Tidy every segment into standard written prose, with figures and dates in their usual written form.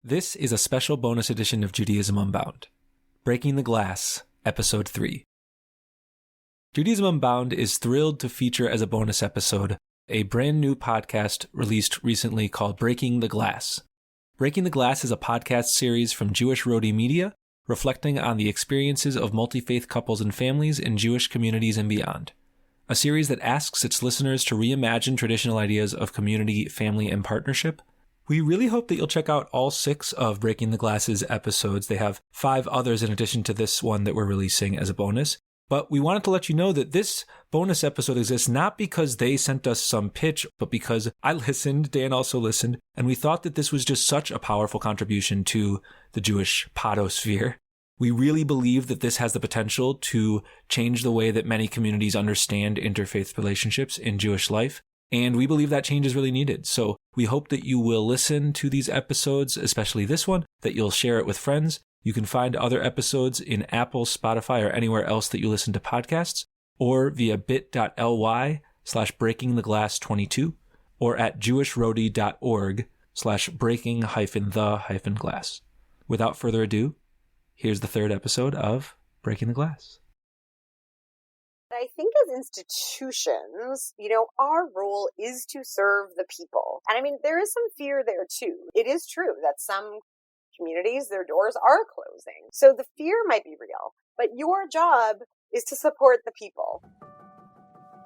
This is a special bonus edition of Judaism Unbound, Breaking the Glass, Episode 3. Judaism Unbound is thrilled to feature as a bonus episode a brand new podcast released recently called Breaking the Glass. Breaking the Glass is a podcast series from Jewish Rhody Media, reflecting on the experiences of multi-faith couples and families in Jewish communities and beyond. A series that asks its listeners to reimagine traditional ideas of community, family, and partnership. We really hope that you'll check out all 6 of Breaking the Glass's episodes. They have 5 others in addition to this one that we're releasing as a bonus. But we wanted to let you know that this bonus episode exists not because they sent us some pitch, but because I listened, Dan also listened, and we thought that this was just such a powerful contribution to the Jewish podosphere. We really believe that this has the potential to change the way that many communities understand interfaith relationships in Jewish life. And we believe that change is really needed. So we hope that you will listen to these episodes, especially this one, that you'll share it with friends. You can find other episodes in Apple, Spotify, or anywhere else that you listen to podcasts, or via bit.ly/breakingtheglass22, or at jewishrhody.org/breaking-the-glass. Without further ado, here's the 3rd episode of Breaking the Glass. I think as institutions, our role is to serve the people. And there is some fear there too. It is true that some communities, their doors are closing. So the fear might be real, but your job is to support the people.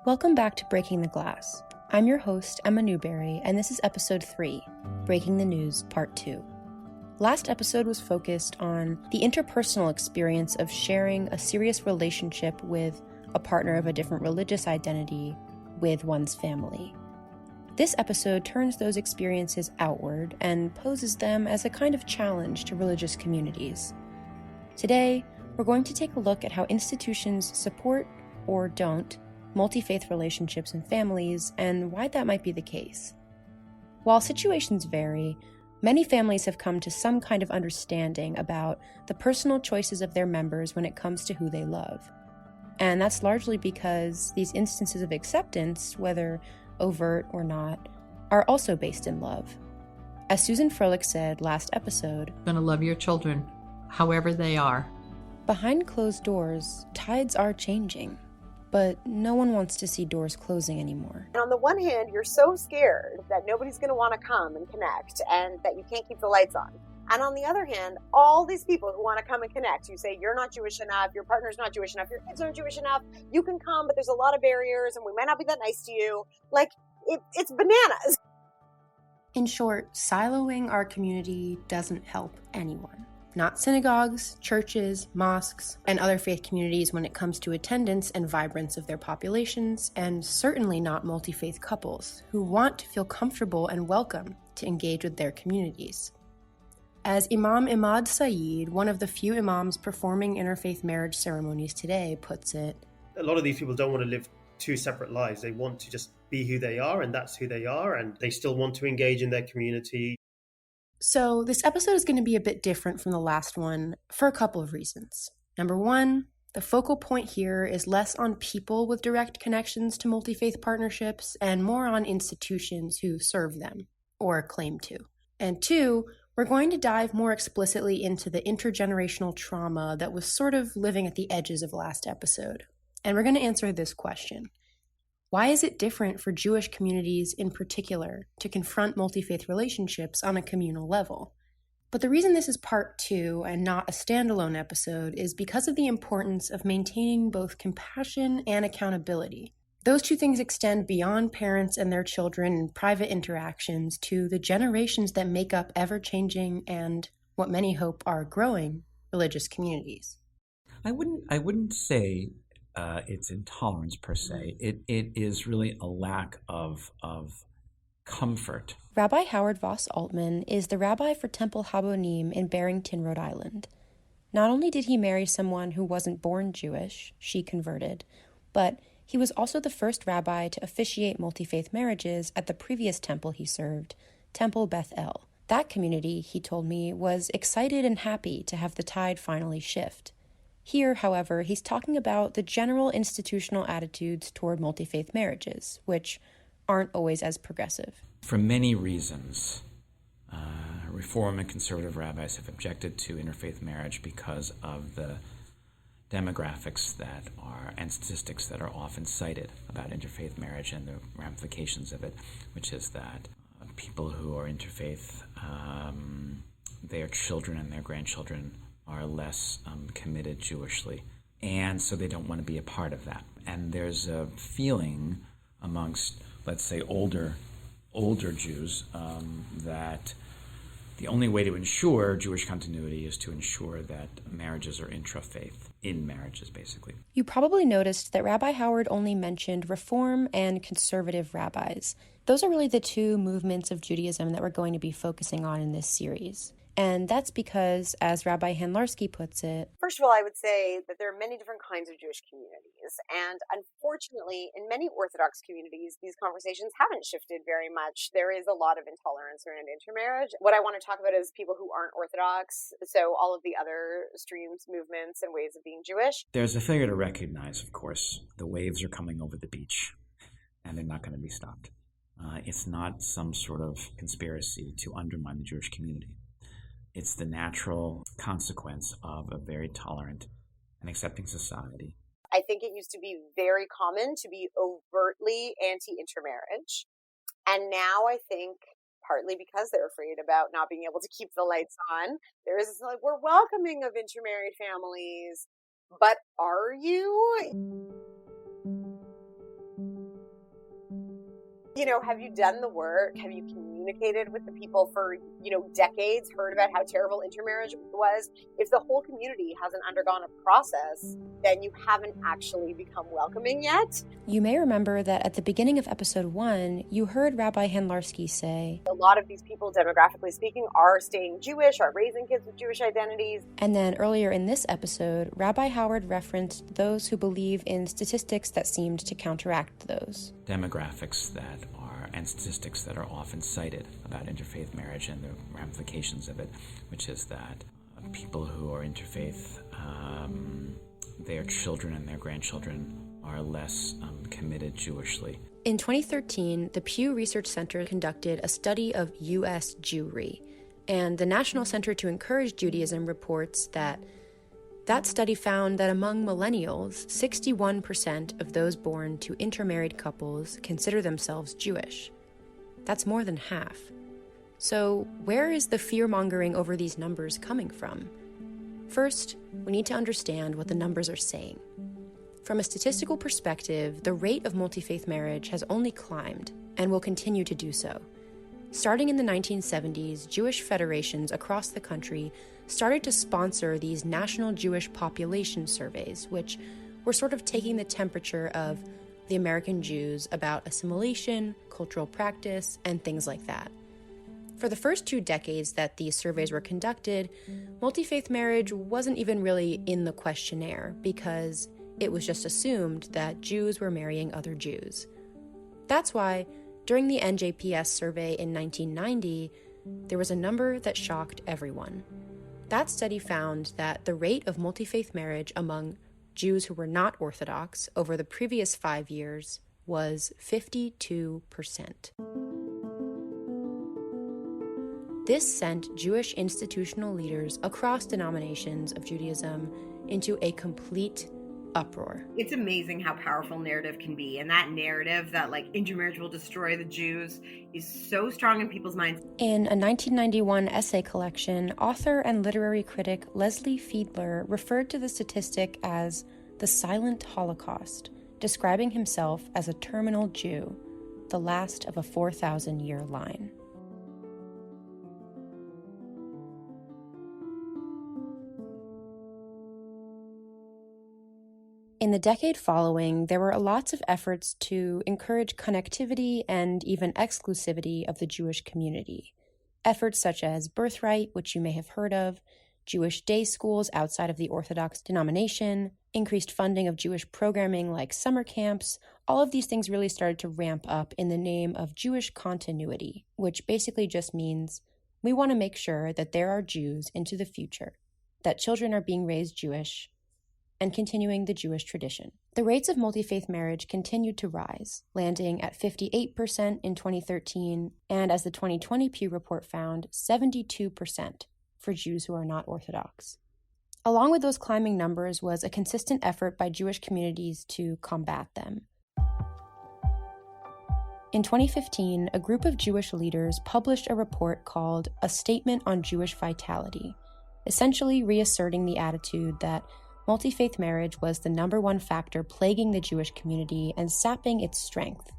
Welcome back to Breaking the Glass. I'm your host, Emma Newberry, and this is episode 3, Breaking the News, Part 2. Last episode was focused on the interpersonal experience of sharing a serious relationship with a partner of a different religious identity with one's family. This episode turns those experiences outward and poses them as a kind of challenge to religious communities. Today, we're going to take a look at how institutions support, or don't, multi-faith relationships and families, and why that might be the case. While situations vary, many families have come to some kind of understanding about the personal choices of their members when it comes to who they love. And that's largely because these instances of acceptance, whether overt or not, are also based in love. As Susan Froelich said last episode, "You're going to love your children however they are." Behind closed doors, tides are changing, but no one wants to see doors closing anymore. And on the one hand, you're so scared that nobody's going to want to come and connect and that you can't keep the lights on. And on the other hand, all these people who want to come and connect, you say, you're not Jewish enough, your partner's not Jewish enough, your kids aren't Jewish enough, you can come, but there's a lot of barriers and we might not be that nice to you. It's bananas. In short, siloing our community doesn't help anyone. Not synagogues, churches, mosques, and other faith communities when it comes to attendance and vibrance of their populations, and certainly not multi-faith couples who want to feel comfortable and welcome to engage with their communities. As Imam Imad Saeed, one of the few imams performing interfaith marriage ceremonies today, puts it, a lot of these people don't want to live 2 separate lives. They want to just be who they are, and that's who they are, and they still want to engage in their community. So this episode is going to be a bit different from the last one for a couple of reasons. Number 1, the focal point here is less on people with direct connections to multi-faith partnerships and more on institutions who serve them, or claim to. And 2, we're going to dive more explicitly into the intergenerational trauma that was sort of living at the edges of last episode. And we're going to answer this question. Why is it different for Jewish communities in particular to confront multi-faith relationships on a communal level? But the reason this is part 2 and not a standalone episode is because of the importance of maintaining both compassion and accountability. Those 2 things extend beyond parents and their children and private interactions to the generations that make up ever-changing and, what many hope are growing, religious communities. I wouldn't say it's intolerance per se. It is really a lack of comfort. Rabbi Howard Voss Altman is the rabbi for Temple Habonim in Barrington, Rhode Island. Not only did he marry someone who wasn't born Jewish, she converted, but he was also the first rabbi to officiate multi-faith marriages at the previous temple he served, Temple Beth El. That community, he told me, was excited and happy to have the tide finally shift. Here, however, he's talking about the general institutional attitudes toward multi-faith marriages, which aren't always as progressive. For many reasons, Reform and conservative rabbis have objected to interfaith marriage because of the demographics and statistics that are often cited about interfaith marriage and the ramifications of it, which is that people who are interfaith, their children and their grandchildren are less committed Jewishly, and so they don't want to be a part of that. And there's a feeling amongst, let's say, older Jews that the only way to ensure Jewish continuity is to ensure that marriages are intrafaith, in marriages, basically. You probably noticed that Rabbi Howard only mentioned Reform and conservative rabbis. Those are really the two movements of Judaism that we're going to be focusing on in this series. And that's because, as Rabbi Handlarski puts it, first of all, I would say that there are many different kinds of Jewish communities. And unfortunately, in many Orthodox communities, these conversations haven't shifted very much. There is a lot of intolerance around intermarriage. What I want to talk about is people who aren't Orthodox, so all of the other streams, movements, and ways of being Jewish. There's a failure to recognize, of course, the waves are coming over the beach, and they're not going to be stopped. It's not some sort of conspiracy to undermine the Jewish community. It's the natural consequence of a very tolerant and accepting society. I think it used to be very common to be overtly anti-intermarriage. And now I think, partly because they're afraid about not being able to keep the lights on, there is this, like, we're welcoming of intermarried families, but are you? Have you done the work? Have you communicated with the people for, decades, heard about how terrible intermarriage was? If the whole community hasn't undergone a process, then you haven't actually become welcoming yet. You may remember that at the beginning of episode 1, you heard Rabbi Handlarski say, a lot of these people, demographically speaking, are staying Jewish, are raising kids with Jewish identities. And then earlier in this episode, Rabbi Howard referenced those who believe in statistics that seemed to counteract those. Demographics and statistics that are often cited about interfaith marriage and the ramifications of it, which is that people who are interfaith, their children and their grandchildren are less committed Jewishly. In 2013, the Pew Research Center conducted a study of U.S. Jewry, and the National Center to Encourage Judaism reports that study found that among millennials, 61% of those born to intermarried couples consider themselves Jewish. That's more than half. So where is the fear-mongering over these numbers coming from? First, we need to understand what the numbers are saying. From a statistical perspective, the rate of multifaith marriage has only climbed and will continue to do so. Starting in the 1970s, Jewish federations across the country started to sponsor these national Jewish population surveys, which were sort of taking the temperature of the American Jews about assimilation, cultural practice, and things like that. For the first 2 decades that these surveys were conducted, multi-faith marriage wasn't even really in the questionnaire because it was just assumed that Jews were marrying other Jews. That's why, during the NJPS survey in 1990, there was a number that shocked everyone. That study found that the rate of multi-faith marriage among Jews who were not Orthodox over the previous 5 years was 52%. This sent Jewish institutional leaders across denominations of Judaism into a complete uproar. It's amazing how powerful narrative can be, and that narrative that intermarriage will destroy the Jews is so strong in people's minds. In a 1991 essay collection, author and literary critic Leslie Fiedler referred to the statistic as the silent Holocaust, describing himself as a terminal Jew, the last of a 4,000-year line. In the decade following, there were lots of efforts to encourage connectivity and even exclusivity of the Jewish community. Efforts such as Birthright, which you may have heard of, Jewish day schools outside of the Orthodox denomination, increased funding of Jewish programming like summer camps, all of these things really started to ramp up in the name of Jewish continuity, which basically just means we want to make sure that there are Jews into the future, that children are being raised Jewish, and continuing the Jewish tradition. The rates of multi-faith marriage continued to rise, landing at 58% in 2013, and as the 2020 Pew Report found, 72% for Jews who are not Orthodox. Along with those climbing numbers was a consistent effort by Jewish communities to combat them. In 2015, a group of Jewish leaders published a report called A Statement on Jewish Vitality, essentially reasserting the attitude that multi-faith marriage was the number one factor plaguing the Jewish community and sapping its strength,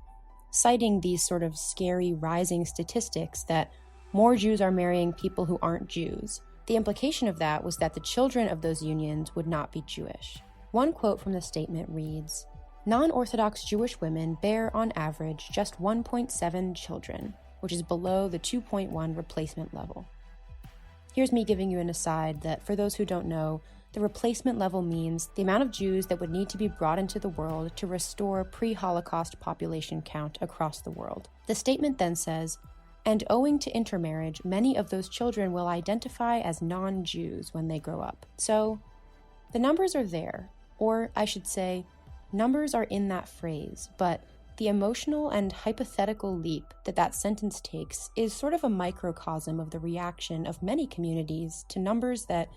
citing these sort of scary rising statistics that more Jews are marrying people who aren't Jews. The implication of that was that the children of those unions would not be Jewish. One quote from the statement reads, "Non-Orthodox Jewish women bear, on average, just 1.7 children, which is below the 2.1 replacement level." Here's me giving you an aside that, for those who don't know, the replacement level means the amount of Jews that would need to be brought into the world to restore pre-Holocaust population count across the world. The statement then says, "And owing to intermarriage, many of those children will identify as non-Jews when they grow up." So, the numbers are there, or I should say, numbers are in that phrase, but the emotional and hypothetical leap that sentence takes is sort of a microcosm of the reaction of many communities to numbers that,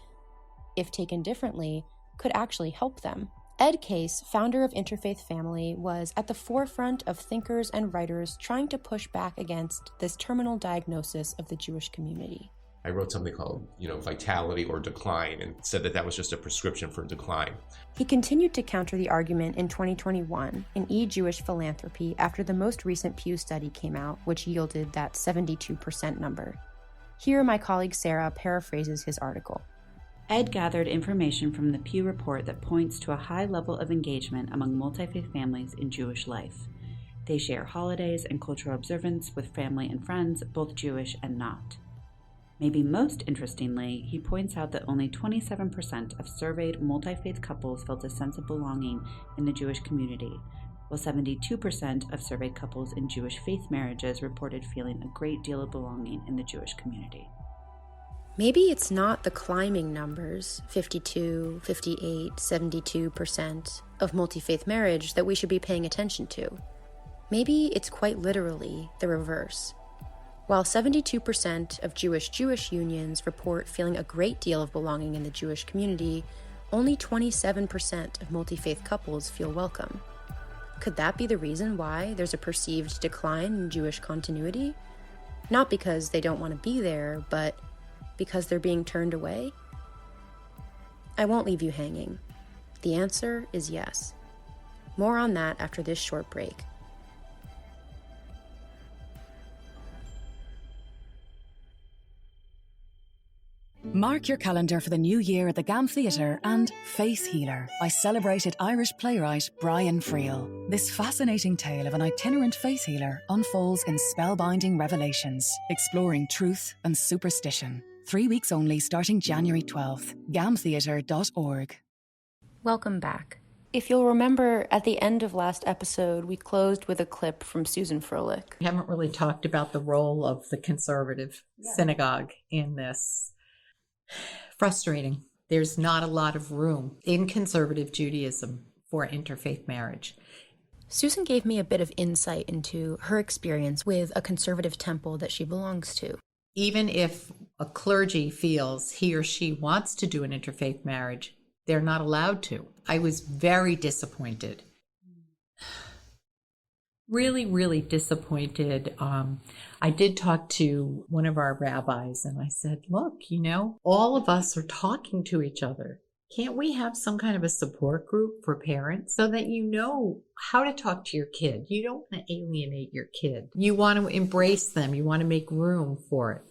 if taken differently, could actually help them. Ed Case, founder of Interfaith Family, was at the forefront of thinkers and writers trying to push back against this terminal diagnosis of the Jewish community. I wrote something called, Vitality or Decline, and said that was just a prescription for decline. He continued to counter the argument in 2021 in E-Jewish Philanthropy after the most recent Pew study came out, which yielded that 72% number. Here, my colleague Sarah paraphrases his article. Ed gathered information from the Pew Report that points to a high level of engagement among multi-faith families in Jewish life. They share holidays and cultural observance with family and friends, both Jewish and not. Maybe most interestingly, he points out that only 27% of surveyed multi-faith couples felt a sense of belonging in the Jewish community, while 72% of surveyed couples in Jewish faith marriages reported feeling a great deal of belonging in the Jewish community. Maybe it's not the climbing numbers, 52, 58, 72% of multi-faith marriage that we should be paying attention to. Maybe it's quite literally the reverse. While 72% of Jewish unions report feeling a great deal of belonging in the Jewish community, only 27% of multi-faith couples feel welcome. Could that be the reason why there's a perceived decline in Jewish continuity? Not because they don't want to be there, but because they're being turned away? I won't leave you hanging. The answer is yes. More on that after this short break. Mark your calendar for the new year at the GAM Theatre and Faith Healer by celebrated Irish playwright Brian Friel. This fascinating tale of an itinerant faith healer unfolds in spellbinding revelations, exploring truth and superstition. 3 weeks only, starting January 12th. gamtheatre.org. Welcome back. If you'll remember, at the end of last episode, we closed with a clip from Susan Froelich. We haven't really talked about the role of the conservative synagogue in this. Frustrating. There's not a lot of room in conservative Judaism for interfaith marriage. Susan gave me a bit of insight into her experience with a conservative temple that she belongs to. Even if a clergy feels he or she wants to do an interfaith marriage, they're not allowed to. I was very disappointed. Really, really disappointed. I did talk to one of our rabbis and I said, look, all of us are talking to each other. Can't we have some kind of a support group for parents so that you know how to talk to your kid? You don't want to alienate your kid. You want to embrace them. You want to make room for it.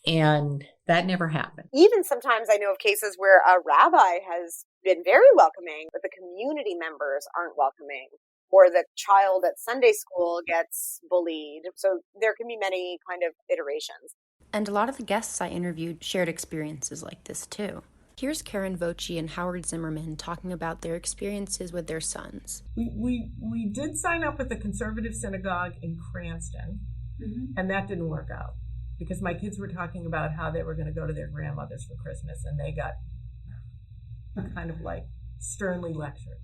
And that never happened. Even sometimes I know of cases where a rabbi has been very welcoming, but the community members aren't welcoming. Or the child at Sunday school gets bullied. So there can be many kind of iterations. And a lot of the guests I interviewed shared experiences like this too. Here's Karen Voci and Howard Zimmerman talking about their experiences with their sons. We did sign up with the conservative synagogue in Cranston, and that didn't work out because my kids were talking about how they were going to go to their grandmother's for Christmas, and they got kind of like sternly lectured.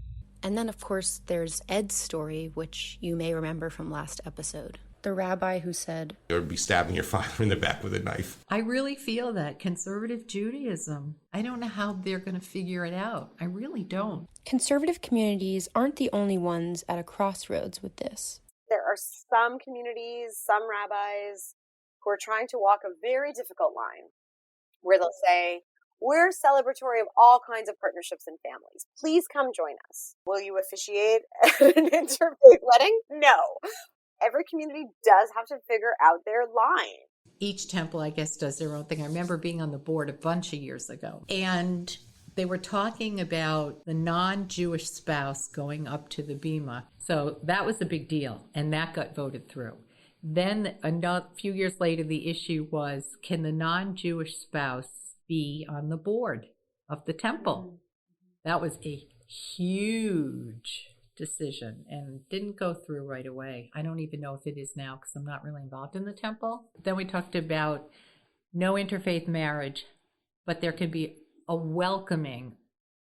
And then, of course, there's Ed's story, which you may remember from last episode. The rabbi who said, Or be stabbing your father in the back with a knife. I really feel that conservative Judaism, I don't know how they're going to figure it out. I really don't. Conservative communities aren't the only ones at a crossroads with this. There are some communities, some rabbis who are trying to walk a very difficult line where they'll say, we're celebratory of all kinds of partnerships and families. Please come join us. Will you officiate at an interfaith wedding? No. Every community does have to figure out their line. Each temple, I guess, does their own thing. I remember being on the board a bunch of years ago, and they were talking about the non-Jewish spouse going up to the bima. So that was a big deal, and that got voted through. Then a few years later, the issue was, can the non-Jewish spouse be on the board of the temple? That was a huge decision and didn't go through right away. I don't even know if it is now because I'm not really involved in the temple. Then we talked about no interfaith marriage, but there could be a welcoming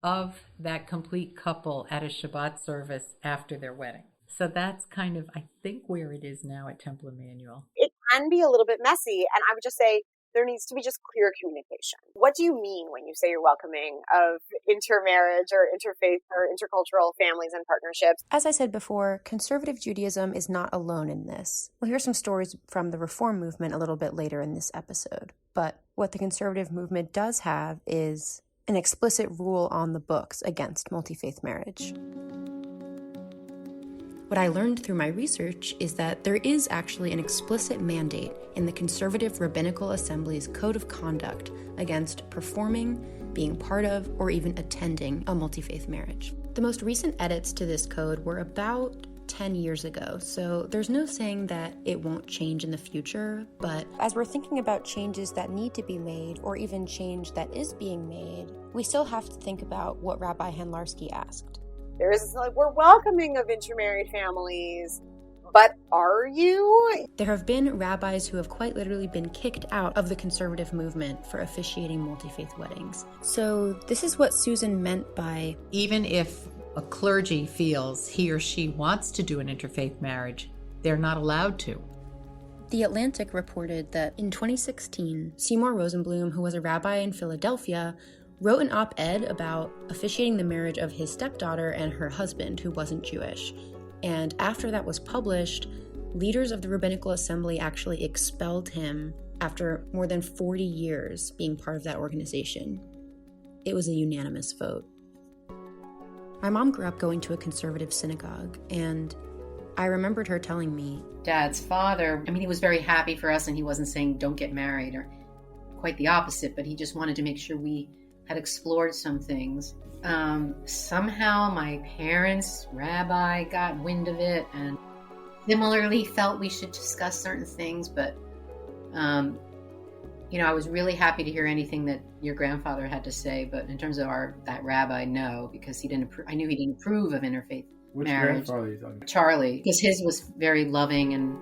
of that complete couple at a Shabbat service after their wedding. So that's kind of, I think, where it is now at Temple Emmanuel. It can be a little bit messy, and I would just say there needs to be just clear communication. What do you mean when you say you're welcoming of intermarriage or interfaith or intercultural families and partnerships? As I said before, conservative Judaism is not alone in this. We'll hear some stories from the Reform movement a little bit later in this episode. But what the conservative movement does have is an explicit rule on the books against multi-faith marriage. What I learned through my research is that there is actually an explicit mandate in the Conservative Rabbinical Assembly's Code of Conduct against performing, being part of, or even attending a multi-faith marriage. The most recent edits to this code were about 10 years ago, so there's no saying that it won't change in the future, but as we're thinking about changes that need to be made, or even change that is being made, we still have to think about what Rabbi Handlarski asked. There is like, we're welcoming of intermarried families, but are you? There have been rabbis who have quite literally been kicked out of the conservative movement for officiating multi-faith weddings. So this is what Susan meant by, even if a clergy feels he or she wants to do an interfaith marriage, they're not allowed to. The Atlantic reported that in 2016, Seymour Rosenblum, who was a rabbi in Philadelphia, wrote an op-ed about officiating the marriage of his stepdaughter and her husband, who wasn't Jewish. And after that was published, leaders of the Rabbinical Assembly actually expelled him after more than 40 years being part of that organization. It was a unanimous vote. My mom grew up going to a conservative synagogue, and I remembered her telling me, Dad's father, he was very happy for us, and he wasn't saying don't get married, or quite the opposite, but he just wanted to make sure we had explored some things. Somehow my parents' rabbi got wind of it and similarly felt we should discuss certain things, but I was really happy to hear anything that your grandfather had to say, but in terms of that rabbi, no, because I knew he didn't approve of interfaith Which marriage. grandfather are you talking about? Charlie, because his was very loving and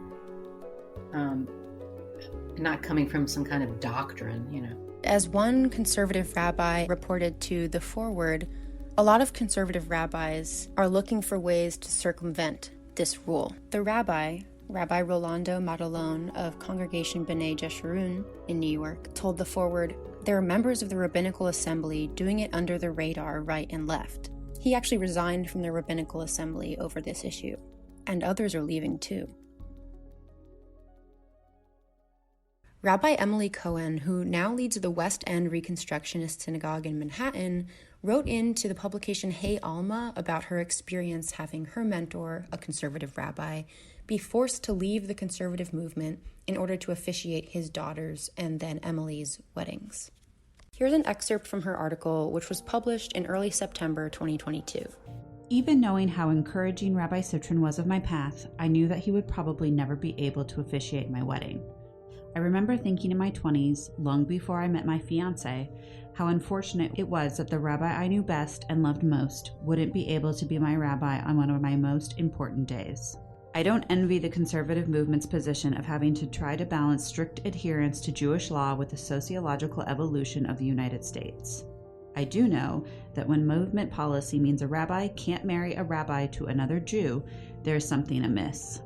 not coming from some kind of doctrine, As one conservative rabbi reported to The Forward, a lot of conservative rabbis are looking for ways to circumvent this rule. The Rabbi Rolando Matalone of Congregation B'nai Jeshurun in New York, told The Forward, there are members of the Rabbinical Assembly doing it under the radar right and left. He actually resigned from the Rabbinical Assembly over this issue, and others are leaving too. Rabbi Emily Cohen, who now leads the West End Reconstructionist Synagogue in Manhattan, wrote into the publication Hey Alma about her experience having her mentor, a conservative rabbi, be forced to leave the conservative movement in order to officiate his daughter's and then Emily's weddings. Here's an excerpt from her article, which was published in early September 2022. Even knowing how encouraging Rabbi Citron was of my path, I knew that he would probably never be able to officiate my wedding. I remember thinking in my 20s, long before I met my fiancé, how unfortunate it was that the rabbi I knew best and loved most wouldn't be able to be my rabbi on one of my most important days. I don't envy the conservative movement's position of having to try to balance strict adherence to Jewish law with the sociological evolution of the United States. I do know that when movement policy means a rabbi can't marry a rabbi to another Jew, there's something amiss.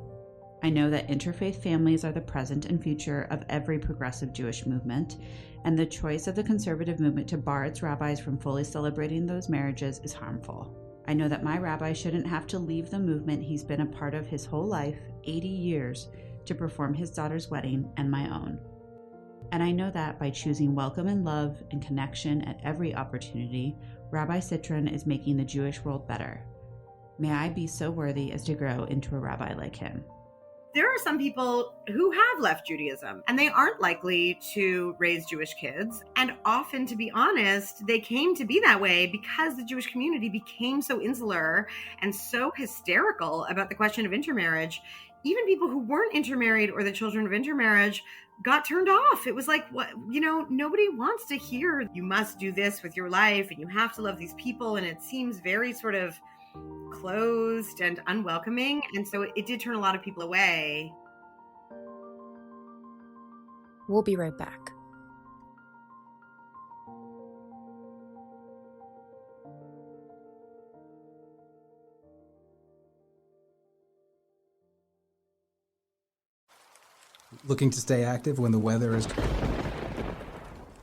I know that interfaith families are the present and future of every progressive Jewish movement, and the choice of the conservative movement to bar its rabbis from fully celebrating those marriages is harmful. I know that my rabbi shouldn't have to leave the movement he's been a part of his whole life, 80 years, to perform his daughter's wedding and my own. And I know that by choosing welcome and love and connection at every opportunity, Rabbi Citron is making the Jewish world better. May I be so worthy as to grow into a rabbi like him. There are some people who have left Judaism and they aren't likely to raise Jewish kids. And often, to be honest, they came to be that way because the Jewish community became so insular and so hysterical about the question of intermarriage. Even people who weren't intermarried or the children of intermarriage got turned off. It was like, what, nobody wants to hear you must do this with your life and you have to love these people. And it seems very sort of closed and unwelcoming. And so it did turn a lot of people away. We'll be right back. Looking to stay active when the weather is...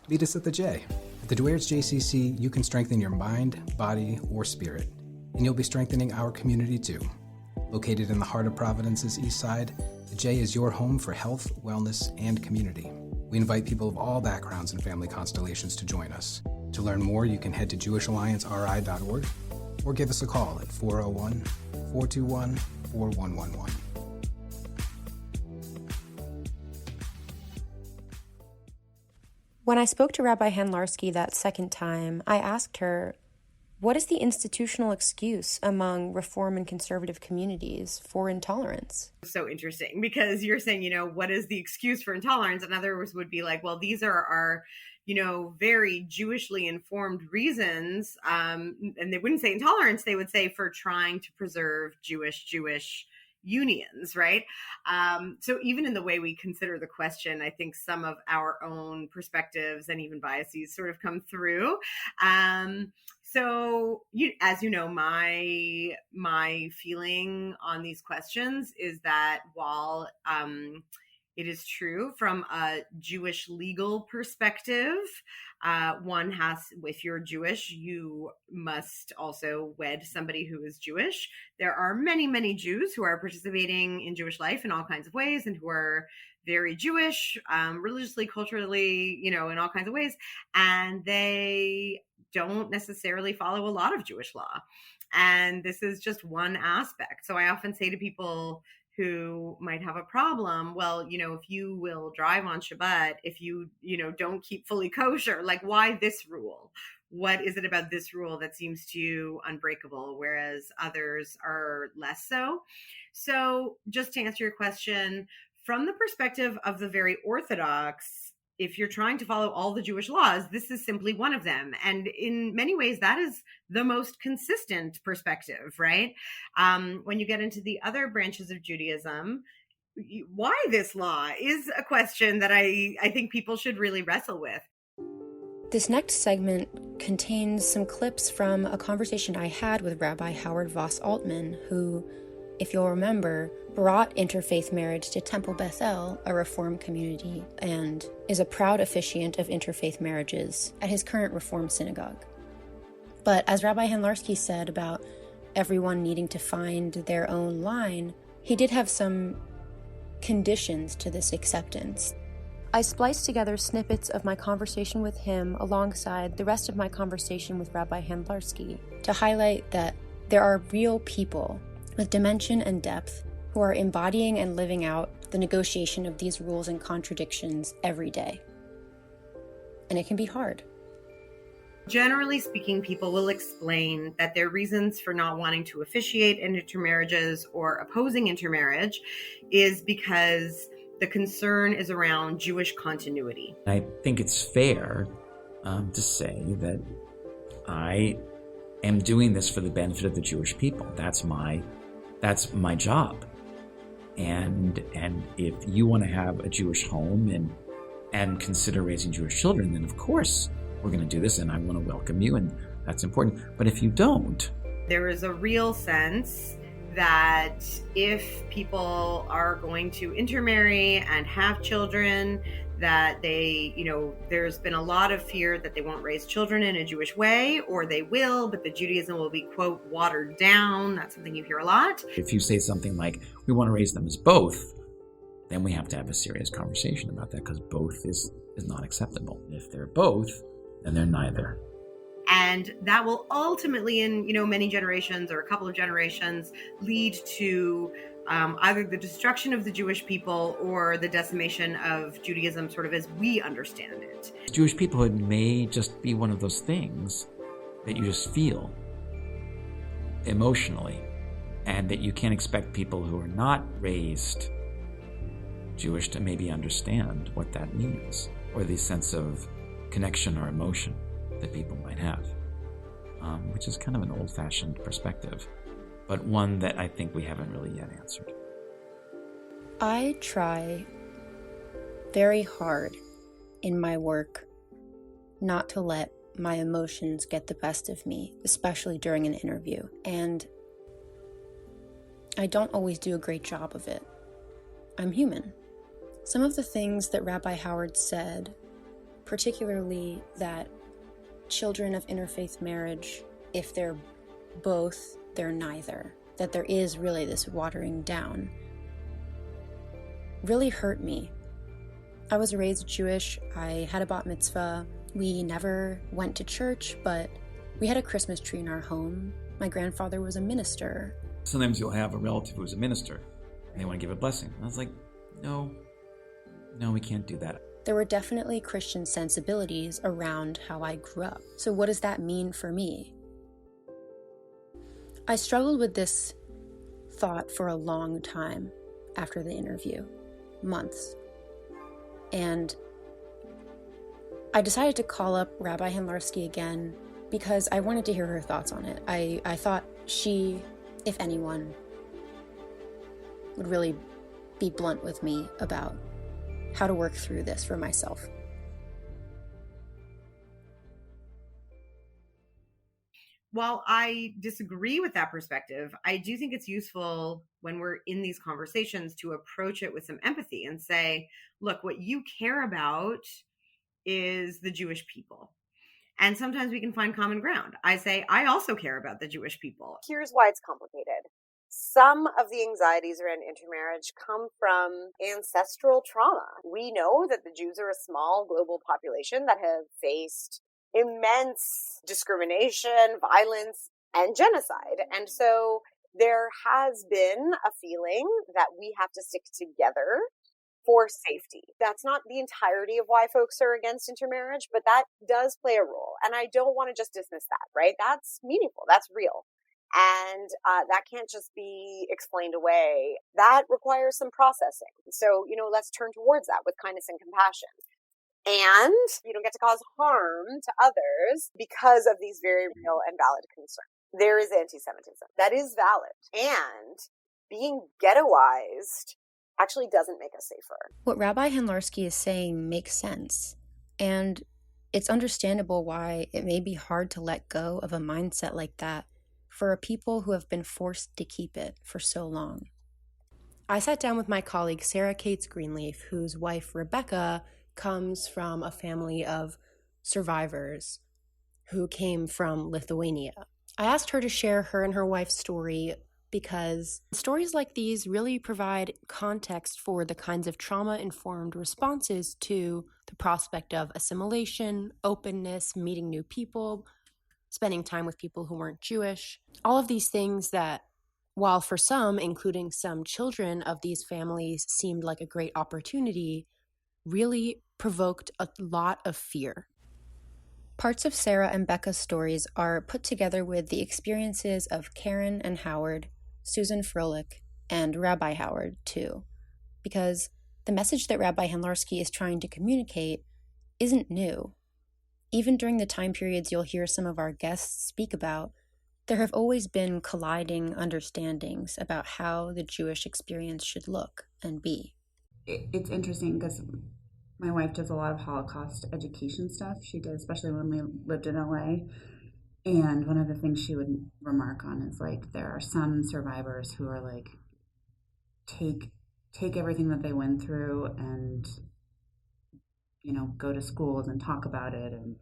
Meet us at the J. At the Dwayers JCC, you can strengthen your mind, body, or spirit. And you'll be strengthening our community too. Located in the heart of Providence's east side, the J is your home for health, wellness, and community. We invite people of all backgrounds and family constellations to join us. To learn more, you can head to JewishAllianceRI.org or give us a call at 401-421-4111. When I spoke to Rabbi Handlarski that second time, I asked her, what is the institutional excuse among Reform and conservative communities for intolerance? So interesting, because you're saying, what is the excuse for intolerance? And others would be like, well, these are our, very Jewishly informed reasons. And they wouldn't say intolerance. They would say for trying to preserve Jewish unions, right? So even in the way we consider the question, I think some of our own perspectives and even biases sort of come through. So, as you know, my feeling on these questions is that while it is true from a Jewish legal perspective, one has, if you're Jewish, you must also wed somebody who is Jewish. There are many, many Jews who are participating in Jewish life in all kinds of ways and who are very Jewish, religiously, culturally, in all kinds of ways. And they don't necessarily follow a lot of Jewish law. And this is just one aspect. So I often say to people who might have a problem, well, if you will drive on Shabbat, if you, don't keep fully kosher, like why this rule? What is it about this rule that seems to you unbreakable, whereas others are less so? So just to answer your question, from the perspective of the very Orthodox, if you're trying to follow all the Jewish laws, this is simply one of them. And in many ways, that is the most consistent perspective, right? When you get into the other branches of Judaism, why this law is a question that I think people should really wrestle with. This next segment contains some clips from a conversation I had with Rabbi Howard Voss Altman, who, if you'll remember, brought interfaith marriage to Temple Bethel, a Reform community, and is a proud officiant of interfaith marriages at his current Reform synagogue. But as Rabbi Handlarski said about everyone needing to find their own line, he did have some conditions to this acceptance. I spliced together snippets of my conversation with him alongside the rest of my conversation with Rabbi Handlarski to highlight that there are real people with dimension and depth who are embodying and living out the negotiation of these rules and contradictions every day. And it can be hard. Generally speaking, people will explain that their reasons for not wanting to officiate in intermarriages or opposing intermarriage is because the concern is around Jewish continuity. I think it's fair to say that I am doing this for the benefit of the Jewish people. That's my job. And if you want to have a Jewish home and consider raising Jewish children, then of course we're going to do this and I want to welcome you, and that's important. But if you don't, there is a real sense that if people are going to intermarry and have children, that they, there's been a lot of fear that they won't raise children in a Jewish way, or they will, but the Judaism will be, quote, watered down. That's something you hear a lot. If you say something like, we want to raise them as both, then we have to have a serious conversation about that, because both is not acceptable. If they're both, then they're neither. And that will ultimately, in many generations or a couple of generations, lead to either the destruction of the Jewish people or the decimation of Judaism sort of as we understand it. Jewish peoplehood may just be one of those things that you just feel emotionally, and that you can't expect people who are not raised Jewish to maybe understand what that means, or the sense of connection or emotion that people might have, which is kind of an old-fashioned perspective, but one that I think we haven't really yet answered. I try very hard in my work not to let my emotions get the best of me, especially during an interview, and I don't always do a great job of it. I'm human. Some of the things that Rabbi Howard said, particularly that children of interfaith marriage, if they're both, they're neither, that there is really this watering down, really hurt me. I was raised Jewish. I had a bat mitzvah. We never went to church, but we had a Christmas tree in our home. My grandfather was a minister. Sometimes you'll have a relative who's a minister, and they want to give a blessing. I was like, no, we can't do that. There were definitely Christian sensibilities around how I grew up. So what does that mean for me? I struggled with this thought for a long time after the interview, months. And I decided to call up Rabbi Handlarski again because I wanted to hear her thoughts on it. I thought she, if anyone, would really be blunt with me about how to work through this for myself. While I disagree with that perspective, I do think it's useful when we're in these conversations to approach it with some empathy and say, look, what you care about is the Jewish people. And sometimes we can find common ground. I say, I also care about the Jewish people. Here's why it's complicated. Some of the anxieties around intermarriage come from ancestral trauma. We know that the Jews are a small global population that have faced immense discrimination, violence, and genocide. And so there has been a feeling that we have to stick together for safety. That's not the entirety of why folks are against intermarriage, but that does play a role. And I don't want to just dismiss that, right? That's meaningful. That's real. And that can't just be explained away. That requires some processing. So, let's turn towards that with kindness and compassion. And you don't get to cause harm to others because of these very real and valid concerns. There is anti-Semitism. That is valid. And being ghettoized actually doesn't make us safer. What Rabbi Handlarski is saying makes sense. And it's understandable why it may be hard to let go of a mindset like that for a people who have been forced to keep it for so long. I sat down with my colleague Sarah Cates Greenleaf, whose wife Rebecca comes from a family of survivors who came from Lithuania. I asked her to share her and her wife's story because stories like these really provide context for the kinds of trauma-informed responses to the prospect of assimilation, openness, meeting new people, spending time with people who weren't Jewish. All of these things that, while for some, including some children of these families, seemed like a great opportunity, really provoked a lot of fear. Parts of Sarah and Becca's stories are put together with the experiences of Karen and Howard, Susan Froelich, and Rabbi Howard, too, because the message that Rabbi Handlarski is trying to communicate isn't new. Even during the time periods you'll hear some of our guests speak about, there have always been colliding understandings about how the Jewish experience should look and be. It's interesting because My wife does a lot of Holocaust education stuff. She did, especially when we lived in LA. And one of the things she would remark on is like, there are some survivors who are like, take everything that they went through and, you know, go to schools and talk about it and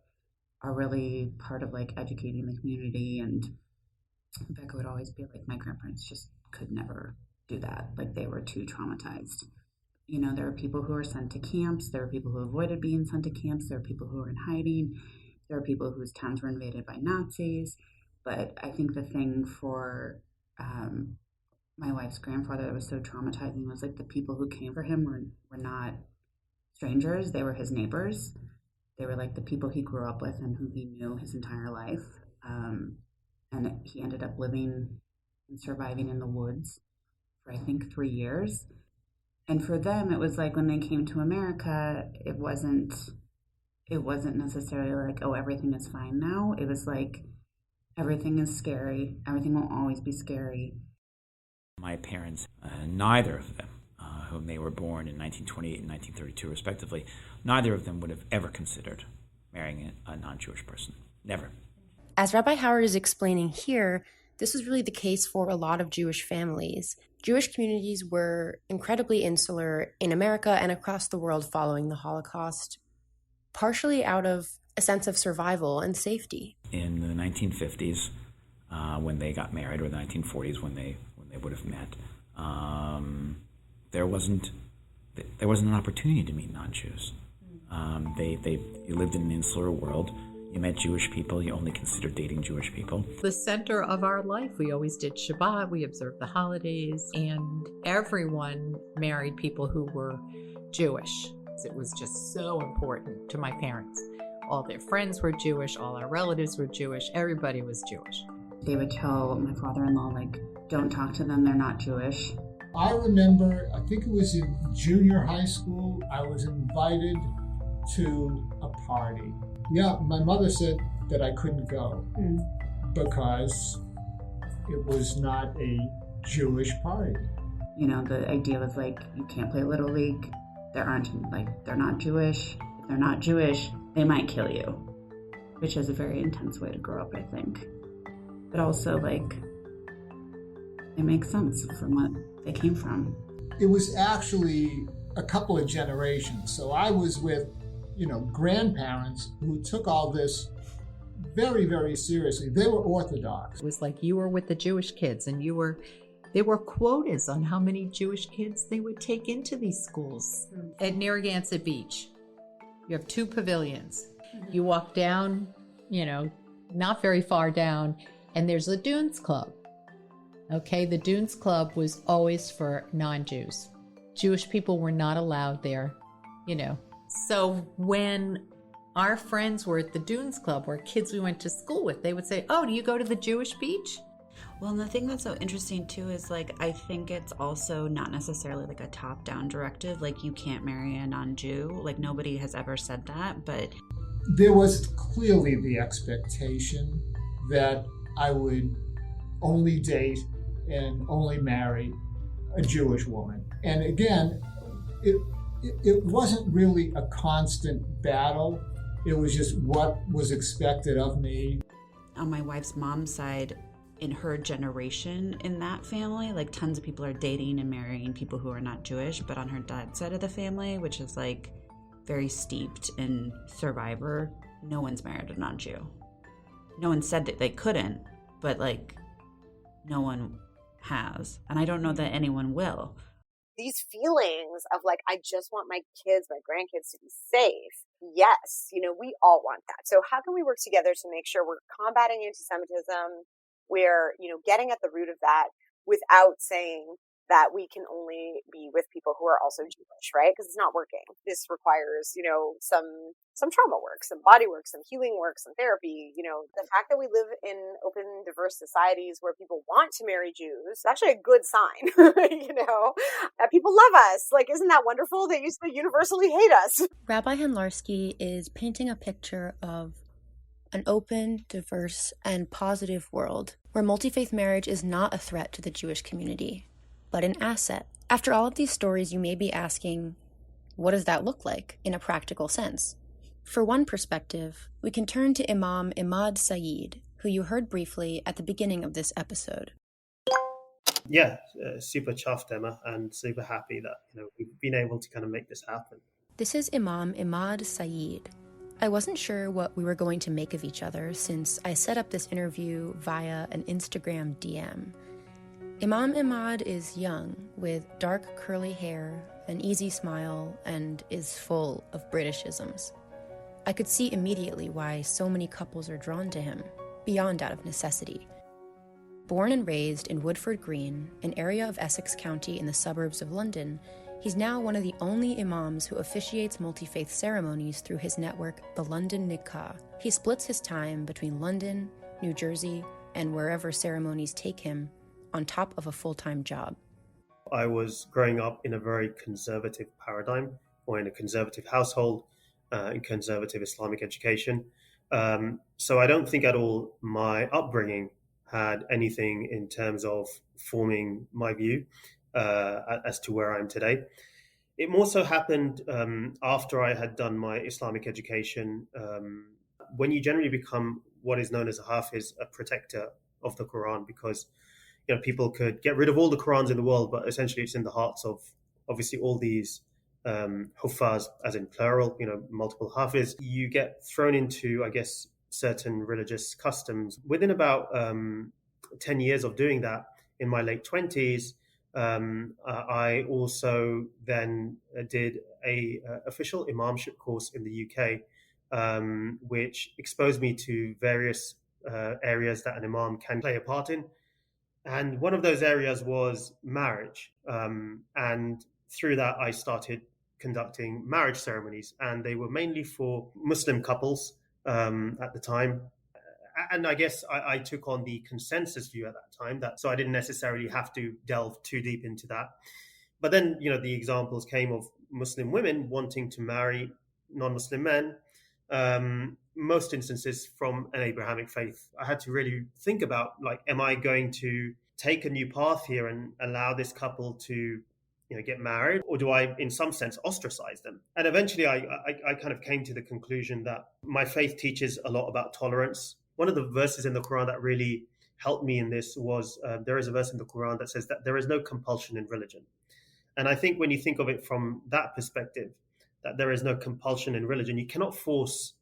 are really part of like educating the community. And Becca would always be like, my grandparents just could never do that. Like, they were too traumatized. You know, there are people who are sent to camps. There are people who avoided being sent to camps. There are people who are in hiding. There are people whose towns were invaded by Nazis. But I think the thing for my wife's grandfather that was so traumatizing was like the people who came for him were not strangers. They were his neighbors. They were like the people he grew up with and who he knew his entire life. And he ended up living and surviving in the woods for, I think, 3 years. And for them, it was like when they came to America, it wasn't necessarily like, oh, everything is fine now. It was like, everything is scary. Everything will always be scary. My parents, neither of them, whom they were born in 1928 and 1932 respectively, neither of them would have ever considered marrying a non-Jewish person. Never. As Rabbi Howard is explaining here, this was really the case for a lot of Jewish families. Jewish communities were incredibly insular in America and across the world following the Holocaust, partially out of a sense of survival and safety. In the 1950s, when they got married, or the 1940s when they would have met, there wasn't an opportunity to meet non-Jews. You lived in an insular world. You met Jewish people. You only considered dating Jewish people. The center of our life. We always did Shabbat. We observed the holidays, and everyone married people who were Jewish. It was just so important to my parents. All their friends were Jewish. All our relatives were Jewish. Everybody was Jewish. They would tell my father-in-law, like, don't talk to them. They're not Jewish. I remember, I think it was in junior high school, I was invited to a party. Yeah, my mother said that I couldn't go because it was not a Jewish party. You know, the idea was like, you can't play Little League. They're not Jewish. If they're not Jewish, they might kill you, which is a very intense way to grow up, I think. But also, like, it makes sense from what they came from. It was actually a couple of generations. So I was with, grandparents who took all this very, very seriously. They were Orthodox. It was like you were with the Jewish kids, and there were quotas on how many Jewish kids they would take into these schools. At Narragansett Beach, you have 2 pavilions. You walk down, not very far down, and there's the Dunes Club. Okay, the Dunes Club was always for non-Jews. Jewish people were not allowed there, So when our friends were at the Dunes Club, or kids we went to school with, they would say, oh, do you go to the Jewish beach? Well, and the thing that's so interesting too is, like, I think it's also not necessarily like a top-down directive, like you can't marry a non-Jew. Like, nobody has ever said that, but there was clearly the expectation that I would only date and only marry a Jewish woman. And again, it wasn't really a constant battle. It was just what was expected of me. On my wife's mom's side, in her generation in that family, like, tons of people are dating and marrying people who are not Jewish. But on her dad's side of the family, which is like very steeped in survivor, no one's married a non-Jew. No one said that they couldn't, but like, no one has. And I don't know that anyone will. These feelings of like, I just want my kids, my grandkids to be safe. Yes, we all want that. So how can we work together to make sure we're combating anti-Semitism? We're, getting at the root of that without saying that we can only be with people who are also Jewish, right? Because it's not working. This requires, some trauma work, some body work, some healing work, some therapy. The fact that we live in open, diverse societies where people want to marry Jews is actually a good sign, that people love us. Like, isn't that wonderful? They used to universally hate us. Rabbi Handlarski is painting a picture of an open, diverse, and positive world where multi-faith marriage is not a threat to the Jewish community, but an asset. After all of these stories, you may be asking, What does that look like in a practical sense? For one perspective, we can turn to Imam Imad Saeed, who you heard briefly at the beginning of this episode. Yeah, super chuffed, Emma, and super happy that we've been able to kind of make this happen. This is Imam Imad Saeed. I wasn't sure what we were going to make of each other since I set up this interview via an Instagram DM. Imam Imad is young, with dark curly hair, an easy smile, and is full of Britishisms. I could see immediately why so many couples are drawn to him, beyond out of necessity. Born and raised in Woodford Green, an area of Essex County in the suburbs of London, he's now one of the only imams who officiates multi-faith ceremonies through his network, the London Nikah. He splits his time between London, New Jersey, and wherever ceremonies take him, on top of a full-time job. I was growing up in a very conservative paradigm, or in a conservative household, in conservative Islamic education. So I don't think at all my upbringing had anything in terms of forming my view as to where I am today. It more so happened after I had done my Islamic education. When you generally become what is known as a hafiz, a protector of the Quran, because people could get rid of all the Qurans in the world, but essentially it's in the hearts of obviously all these huffaz, as in plural, multiple hafiz. You get thrown into, I guess, certain religious customs. Within about 10 years of doing that, in my late 20s, I also then did a official imamship course in the UK, which exposed me to various areas that an imam can play a part in. And one of those areas was marriage. And through that, I started conducting marriage ceremonies, and they were mainly for Muslim couples at the time. And I guess I took on the consensus view at that time, so I didn't necessarily have to delve too deep into that. But then, the examples came of Muslim women wanting to marry non-Muslim men, most instances from an Abrahamic faith. I had to really think about, am I going to take a new path here and allow this couple to get married, or do I, in some sense, ostracize them? And eventually I kind of came to the conclusion that my faith teaches a lot about tolerance. One of the verses in the Quran that really helped me in this was, there is a verse in the Quran that says that there is no compulsion in religion. And I think when you think of it from that perspective, that there is no compulsion in religion, you cannot force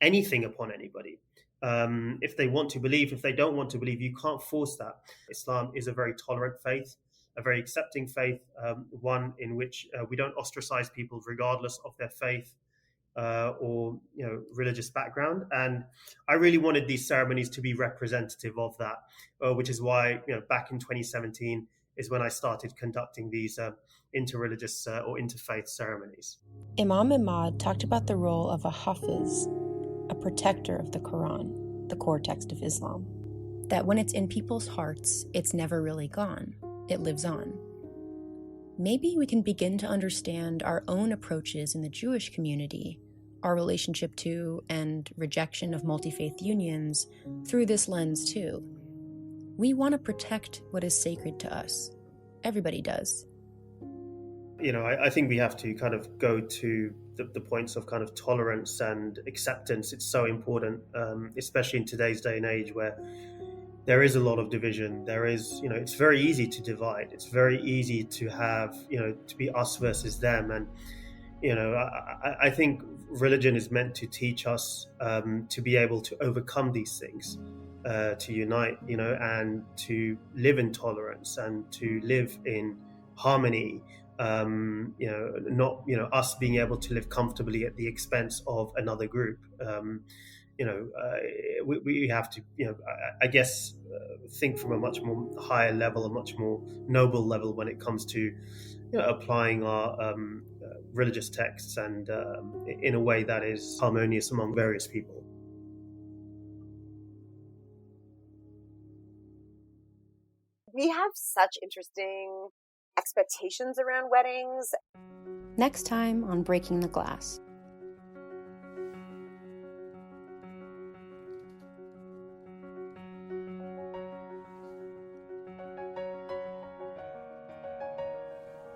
anything upon anybody. If they want to believe, if they don't want to believe, you can't force that. Islam is a very tolerant faith, a very accepting faith, one in which we don't ostracize people regardless of their faith or religious background. And I really wanted these ceremonies to be representative of that, which is why back in 2017 is when I started conducting these interreligious or interfaith ceremonies. Imam Imad talked about the role of a hafiz, a protector of the Quran, the core text of Islam. That when it's in people's hearts, it's never really gone. It lives on. Maybe we can begin to understand our own approaches in the Jewish community, our relationship to and rejection of multi-faith unions, through this lens too. We want to protect what is sacred to us. Everybody does. I think we have to kind of go to the points of kind of tolerance and acceptance. It's so important, especially in today's day and age where there is a lot of division. There is, it's very easy to divide. It's very easy to have, to be us versus them. And, I think religion is meant to teach us to be able to overcome these things, to unite, and to live in tolerance and to live in harmony. Not us being able to live comfortably at the expense of another group. We have to, I guess, think from a much more higher level, a much more noble level when it comes to, applying our religious texts and in a way that is harmonious among various people. We have such interesting expectations around weddings. Next time on Breaking the Glass.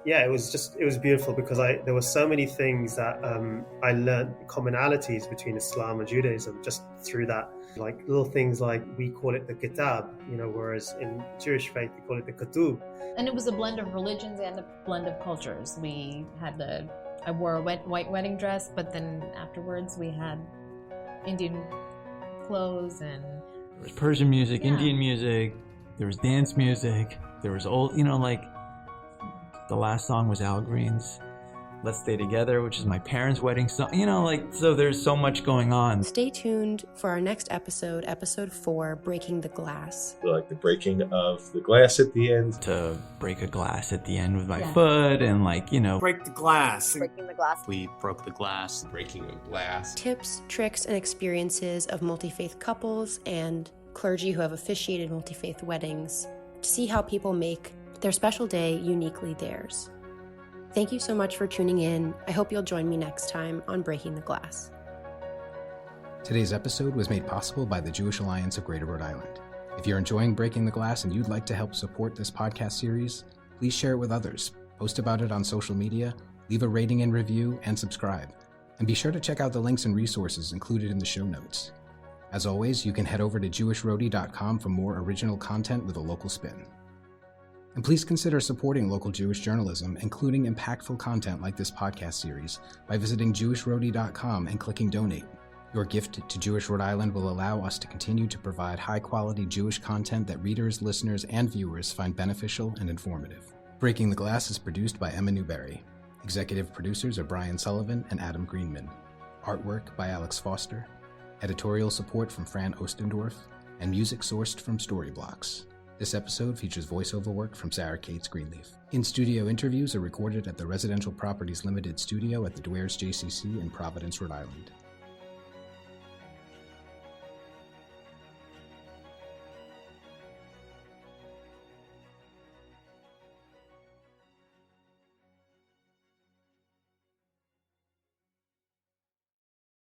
Yeah, it was beautiful because there were so many things that I learned, commonalities between Islam and Judaism just through that. Like little things like we call it the kitab, whereas in Jewish faith we call it the ketub. And it was a blend of religions and a blend of cultures. I wore a white wedding dress, but then afterwards we had Indian clothes, and there was Persian music, Indian music, there was dance music, there was old, the last song was Al Green's Let's Stay Together, which is my parents' wedding song, so there's so much going on. Stay tuned for our next episode, episode 4, Breaking the Glass. Like the breaking of the glass at the end. To break a glass at the end with my foot and break the glass. Breaking the glass. We broke the glass. Breaking of glass. Tips, tricks, and experiences of multi-faith couples and clergy who have officiated multi-faith weddings to see how people make their special day uniquely theirs. Thank you so much for tuning in. I hope you'll join me next time on Breaking the Glass. Today's episode was made possible by the Jewish Alliance of Greater Rhode Island. If you're enjoying Breaking the Glass and you'd like to help support this podcast series, please share it with others, post about it on social media, leave a rating and review, and subscribe. And be sure to check out the links and resources included in the show notes. As always, you can head over to JewishRhody.com for more original content with a local spin. And please consider supporting local Jewish journalism, including impactful content like this podcast series, by visiting JewishRhody.com and clicking Donate. Your gift to Jewish Rhode Island will allow us to continue to provide high-quality Jewish content that readers, listeners, and viewers find beneficial and informative. Breaking the Glass is produced by Emma Newberry. Executive producers are Brian Sullivan and Adam Greenman. Artwork by Alex Foster. Editorial support from Fran Ostendorf. And music sourced from Storyblocks. This episode features voiceover work from Sarah Cates Greenleaf. In-studio interviews are recorded at the Residential Properties Limited studio at the Dwares JCC in Providence, Rhode Island.